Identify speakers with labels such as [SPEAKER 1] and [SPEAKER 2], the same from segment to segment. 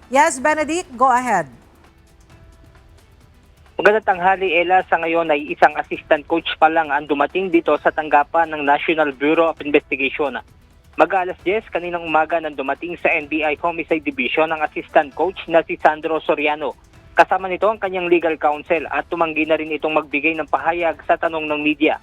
[SPEAKER 1] Yes, Benedict, go ahead.
[SPEAKER 2] Magandang tanghali, Ella. Sa ngayon ay isang assistant coach pa lang ang dumating dito sa tanggapan ng National Bureau of Investigation. Mag-alas 10 kaninang umaga nang dumating sa NBI Homicide Division ang assistant coach na si Sandro Soriano. Kasama nito ang kanyang legal counsel at tumanggi na rin itong magbigay ng pahayag sa tanong ng media.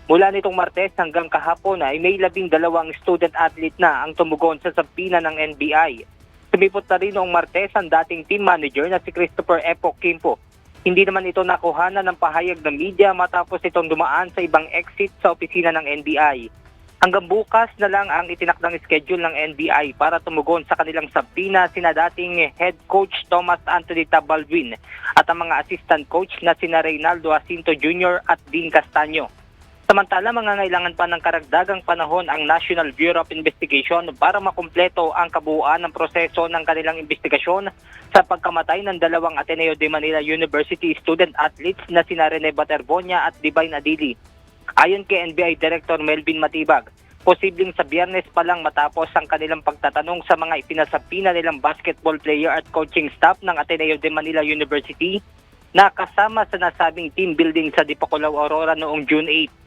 [SPEAKER 2] Mula nitong Martes hanggang kahapon ay may 12 student athlete na ang tumugon sa sabina ng NBI. Sumipot na rin noong Martes ang dating team manager na si Christopher Epo Quimpo. Hindi naman ito nakuhanan ng pahayag ng media matapos itong dumaan sa ibang exit sa opisina ng NBI. Hanggang bukas na lang ang itinakdang schedule ng NBI para tumugon sa kanilang sabina sina dating head coach Thomas Anthony Baldwin at ang mga assistant coach na sina Reynaldo Jacinto Jr. at Dean Castaño. Samantala, mangangailangan pa ng karagdagang panahon ang National Bureau of Investigation para makumpleto ang kabuuan ng proseso ng kanilang investigasyon sa pagkamatay ng dalawang Ateneo de Manila University student athletes na sina Rene Baterbonia at Divine Adili. Ayon kay NBI Director Melvin Matibag, posibleng sa Biyernes pa lang matapos ang kanilang pagtatanong sa mga ipinasapina nilang basketball player at coaching staff ng Ateneo de Manila University na kasama sa nasabing team building sa Dipakulaw, Aurora noong June 8.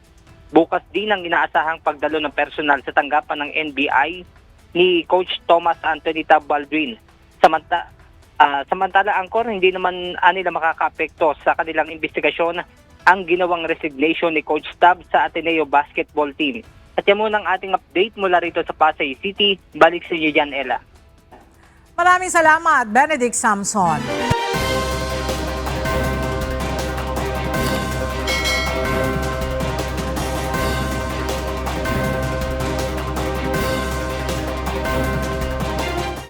[SPEAKER 2] Bukas din ang inaasahang pagdalo ng personal sa tanggapan ng NBI ni Coach Thomas Anthony Baldwin. Samantala, Angkor, hindi naman nila makakaapekto sa kanilang investigasyon ang ginawang resignation ni Coach Tab sa Ateneo basketball team. At yan muna ang ating update mula rito sa Pasay City. Balik sa iyo dyan, Ella.
[SPEAKER 1] Maraming salamat, Benedict Samson.